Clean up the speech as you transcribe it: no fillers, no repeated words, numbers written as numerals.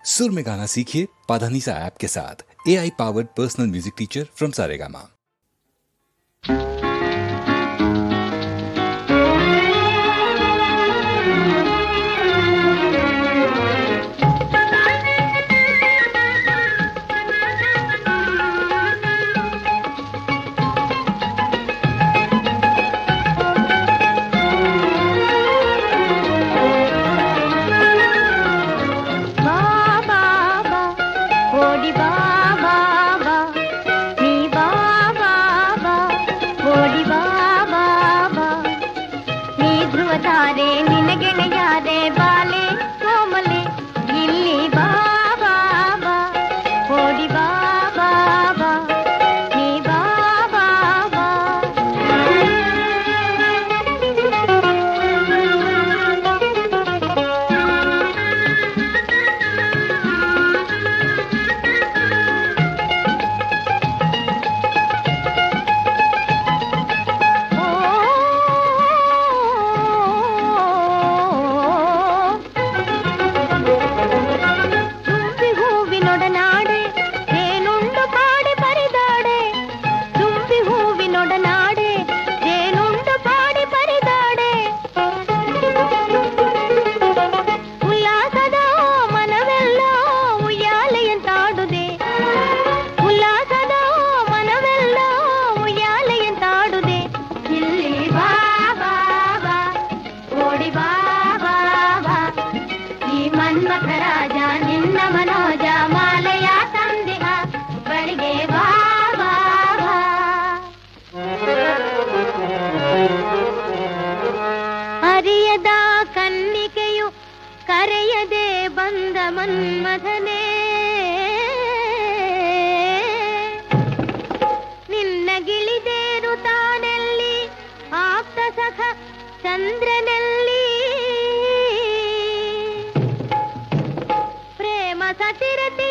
सुर में गाना सीखिए पाधानीसा ऐप के साथ। AI powered personal music teacher from Saregama. ತಾರೆ ನಿನಗೆಣೆಯಾದೆ ಬಾಲೆ ಕೋಮಲೆ ಇಲ್ಲಿ ಬಾ ಬಾ ಬಾ ಓಡಿ ಬಾ ಬಾ ಬಾ ನೀ ಬಾ ಬಾ ಬಾ ಮನ್ಮಥರಾಜ ನಿನ್ನ ಮನೋಜ ಮಾಲೆಯ ತಂದೆಯ ಬಳಿಗೆ ಬಾ ಬಾ ಬಾ ಅರಿಯದ ಕನ್ನಿಕೆಯು ಕರೆಯದೆ ಬಂದ ಮನ್ಮಥನೇ ನಿನ್ನ ಗಿಳಿದೇರು ತಾನೆಲ್ಲಿ ಆಪ್ತ ಸಖ ಚಂದ್ರನಲ್ಲಿ ಸತಿರತಿ